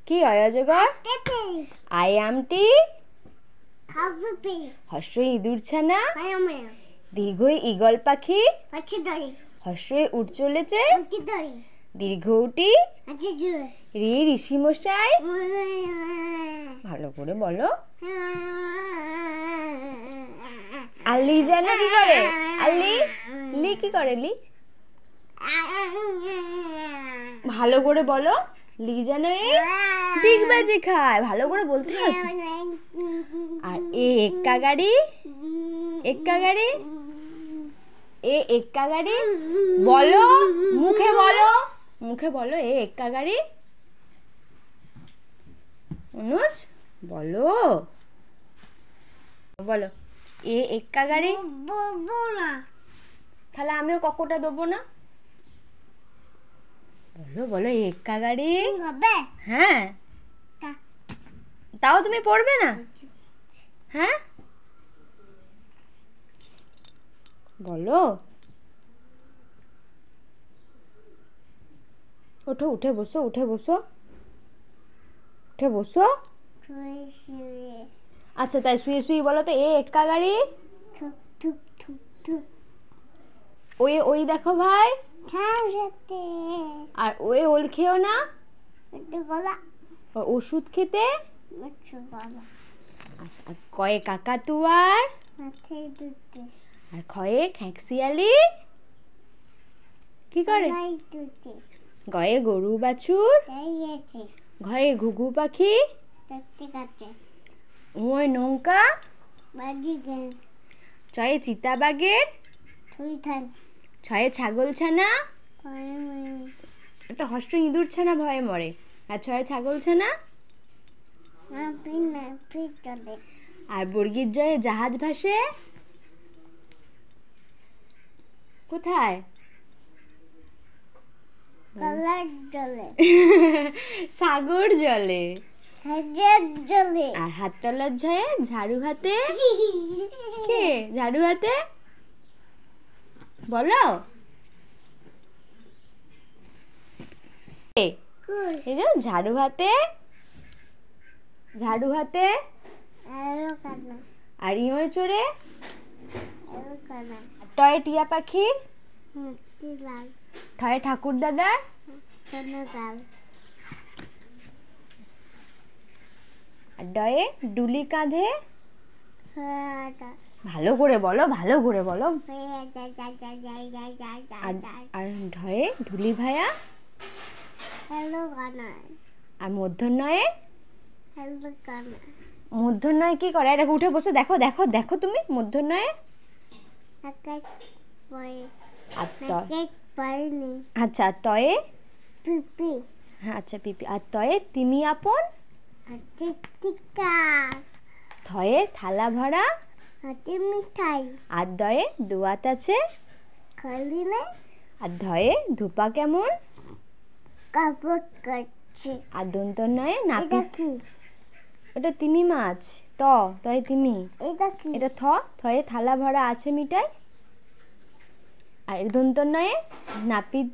কি হয় অজগর? আই আমটি হর্ষই ইঁদুর ছানা দীর্ঘই ঈগল পাখি হর্ষই উঠ চলেছে দীর্ঘ উটি রে ঋষি মশাই। ভালো করে বলো। আর লি জানো কি করে? আর লি কি করে? লি ভালো করে বলো। লি জানো ডিগবাজি খায়। ভালো করে বলতে হবে। আর এক্কা গাড়ি এক্কা গাড়ি বলো, মুখে বলো এক্কা গাড়ি। অনুজ বলো এক্কা গাড়ি। তাহলে আমিও ককটা দেবো না? বলো এক্কা গাড়ি। হ্যাঁ, তাও তুমি পড়বে না? হ্যাঁ বলো। ওঠো, উঠে বসো। আচ্ছা তাই শুয়ে বলো তো এক্কা গাড়ি। ওই দেখো ভাই। আর ওল খেও না, ওষুধ খেতে। আচ্ছা, কয়ে কাকাতুয়ার আর খয়ে খ্যাঁকশিয়ালি কি করে? গয়ে গরু বাছুর ঘয়ে ঘুঘু পাখি ওই নৌকা চয়ে চিতাবাগের ছয়ে ছাগল ছানা। একটা হর্ষ ইঁদুর ছানা ভয়ে মরে। আর ছয়ে ছাগল ছানা। আর বর্গীর জয়ে জাহাজ ভাসে কোথায়? সাগর জলে। আর হাততলার ঝয়ে ঝাড়ু হাতে কে? ঝাড়ু হাতে বলো। এই যে ঝাড়ু হাতে আর ইঁয়ে চড়ে টয়ে টিয়া পাখির ঠয়ে ঠাকুর দাদার আর ডয়ে ডুলি কাঁধে। ভালো করে বলো। আর ঢয়ে ঢুলি ভায়া আর মূর্ধন্যয়ে কি করে? দেখো উঠে বসে দেখো তুমি মূর্ধন্যয়ে। আচ্ছা তয়ে পিপি। হ্যাঁ আচ্ছা পিপি। আর তয়ে তিমি আপন থয়ে থালা ভরা মিঠাই। আর দয়ে দোয়াত আছে আর ধয়ে ধুপা কেমন কাপড় কাটছে। আর দন্তন্যয়ে নাপিত। ওটা তিমি মাছ। তয়ে তিমি। এটা থয়ে থালা ভরা আছে মিঠাই। আর দন্তন্যয়ে নাপিত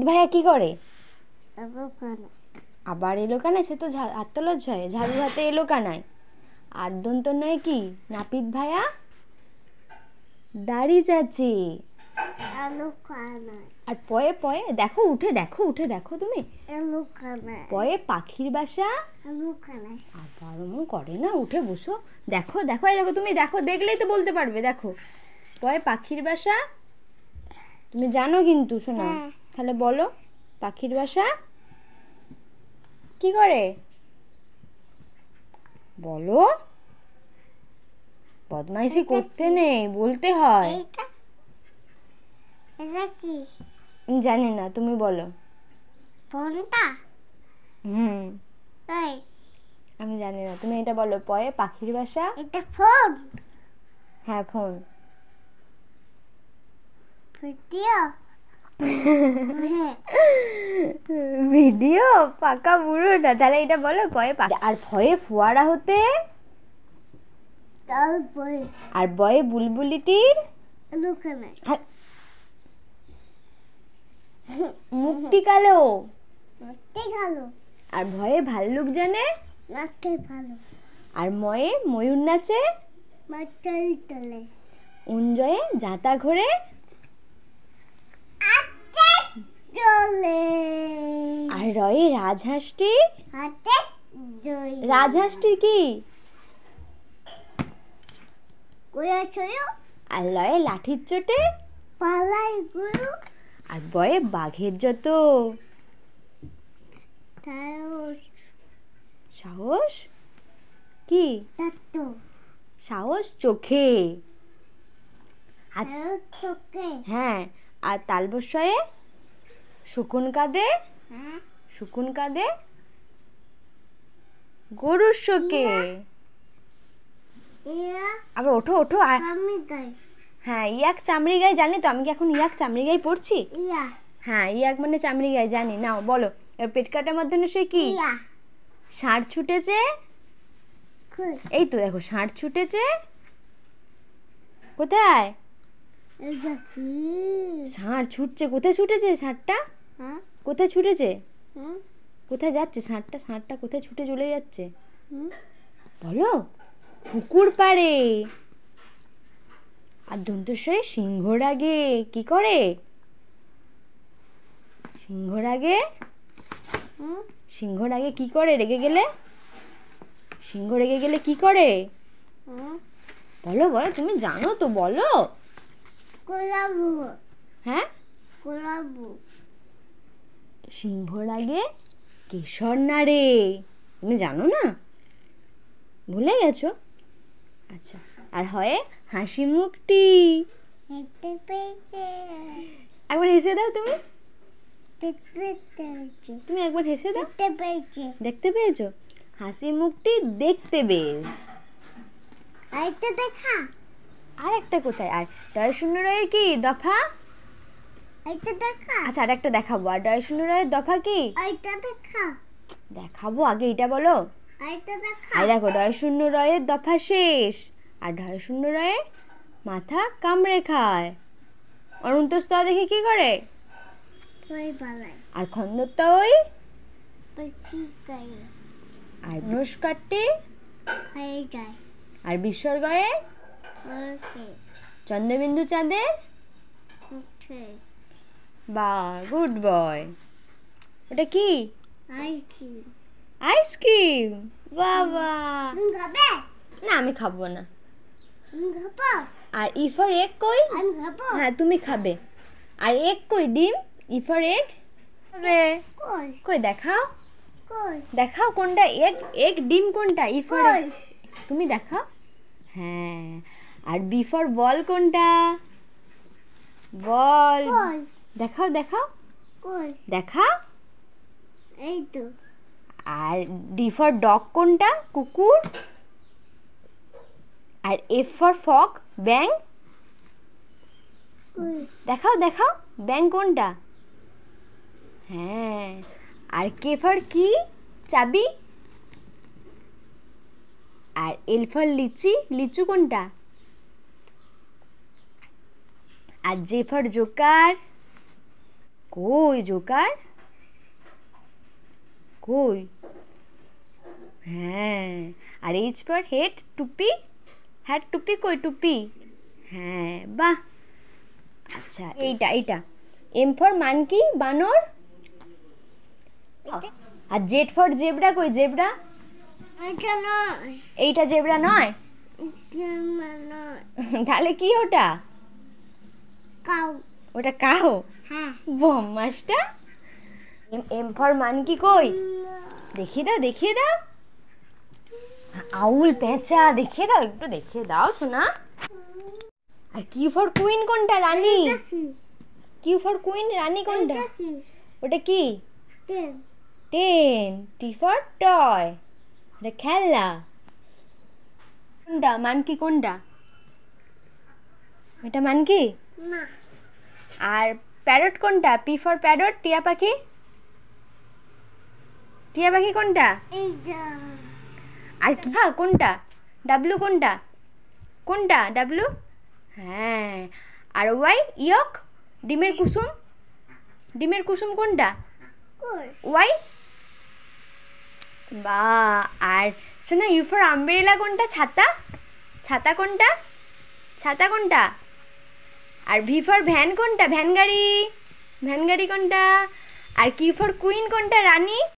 ভায়া কি করে? আবার এলো কানায়। সে তো হাততলার ঝয়ে ঝাড়ু হাতে এলো কানায়। আর দন্তন্যয়ে কি? নাপিত ভায়া দাড়ি চাচি। আর পয়ে দেখো উঠে তুমি। পয়ে পাখির বাসা। আবার অমন করে না, উঠে বসো। দেখো তুমি দেখলেই তো বলতে পারবে। দেখো পয়ে পাখির বাসা। তুমি জানো কিন্তু শোনা। তাহলে বলো পাখির বাসা কি করে? বলো। বদমাইশি করতে নেই, বলতে হয়। জানি না, তুমি বলো। আমি জানি না, তুমি এটা বলো। পয়ে পাখির বাসা। হ্যাঁ ফোন। ভিডিও পাকা বুড়োটা। তাহলে এটা বলো পয়ে পাখি। আর ভয়ে ফোয়ারা হতে আর বয়ে বুলবুলিটির মুখটি কালো। আর ভয়ে ভাল্লুক জানে, আর ময়ে ময়ূর নাচে, উঞ্জয়ে জাতা ঘোরে, আর রয়ে রাজহাঁসটি, রাজহাঁসটি কি, আর লয়ে লাঠির চোটে, আর বয়ে বাঘের যত সাহস কি, সাহস চোখে। হ্যাঁ, আর তালবস্যয়ে শকুন কাঁদে, শকুন কাঁদে গরুর শোকে। আবার ওঠো ওঠো। আর হ্যাঁ, ইয়াক চামড়ি গায়ে জানি তো, আমি কি এখন ইয়াক চামড়ি গায়ে পড়ছি? হ্যাঁ, ইয়াক মানে চামড়ি গায়ে জানি। নাও বলো, এর পেট কাটার মাধ্যমে সে কি, ষাঁড় ছুটেছে, এই তো দেখো ষাঁড় ছুটেছে কোথায়, ষাঁড় ছুটছে, কোথায় ছুটেছে ষাঁড়টা, কোথায় ছুটেছে, কোথায় যাচ্ছে ষাঁড়টা, ষাঁড়টা কোথায় ছুটে চলে যাচ্ছে বলো, পুকুর পাড়ে। আর দন্তস্বরে সিংহ রাগে কি করে, সিংহ রাগে, সিংহ রাগে কি করে, রেগে গেলে, সিংহ রেগে গেলে কি করে বলো বলো, তুমি জানো তো বলো। হ্যাঁ, সিংহ রাগে কেশর নাড়ে, তুমি জানো না, ভুলে গেছো? আচ্ছা, আর হয় হাসি মুখটি, একবার হেসে দাও তুমি, তুমি একবার হেসে দাও, দেখতে পেয়েছো, হাসি মুখটি দেখতে বেশ। আর একটা কোথায়, আর ডয় শূন্য রয়ের কি দফা, আচ্ছা আর একটা দেখাবো, আর ডয় শূন্য রয়ের দফা কি, দেখাবো, আগে এটা বলো। আর দেখো, ডয় শূন্য রয়ের দফা শেষ, আর ঢয় শূন্য রয়ের মাথা কামড়ে খায়, অনন্তস্থ দেখে কি করে, আর খন্দত্তা ওই, আর নমস্কারটি, আর বিসর্গয়ে চন্দ্রবিন্দু চাঁদের, বা গুড বয়। ওটা কি, আইসক্রিম। বাবা, না আমি খাবো না। আর ই ফর এগ কই, হ্যাঁ তুমি খাবে। আর এগ কই, ডিম, ই ফর এগ খাবে, কই দেখাও, দেখাও কোনটা এগ, এগ ডিম কোনটা, ই ফর এগ তুমি দেখাও। হ্যাঁ, আর বি ফর বল কোনটা, বল দেখাও, দেখাও দেখাও, এই তো। আর ডি ফর ডগ কোনটা, কুকুর। আর এফ ফর ফক, ব্যাং, দেখাও দেখাও ব্যাং কোনটা, হ্যাঁ। আর কে ফর কি, চাবি। আর এল ফর লিচি, লিচু কোনটা। আর জে ফর জোকার, কই জোকার, কই, হ্যাঁ। আর এইচ ফর হেড, টুপি, হ্যাট টুপি কই, টুপি, হ্যাঁ বাহ। আচ্ছা এইটা, এইটা এম ফর মানকি, বানর। আর জেড ফর জেব্রা কই, জেব্রা, এইটা জেব্রা নয়, তাহলে কি ওটা, কাউ, ওটা কাউ, হ্যাঁ বম্মাসটা। এম ফর মানকি কই, দেখিয়ে দাও, দেখিয়ে দাও। আউল, পেঁচা, দেখিয়ে দাও, একটু দেখিয়ে দাও শোনা। আর কিউ ফর কুইন কোনটা, রানী, কিউ ফর কুইন, রানী কোনটা, ওটা কি, টেন। টি ফর টয়, এটা খেলনা কোনটা, মানকি কোনটা, এটা মানকি না। আর প্যারট কোনটা, পি ফর প্যারট, টিয়া পাখি, টিয়া পাখি কোনটা, আর কি কোনটা, ডাব্লু কোনটা, কোনটা ডাব্লু, হ্যাঁ। আর ওয়াই, ইয়ক, ডিমের কুসুম, ডিমের কুসুম কোনটা, ওয়াই বা। আর শোনো, ইউ ফর আমব্রেলা কোনটা? ছাতা, ছাতা কোনটা? ছাতা কোনটা? আর ভি ফর ভ্যান কোনটা? ভ্যান গাড়ি, ভ্যান গাড়ি কোনটা? আর কি ফর কুইন কোনটা? রানী।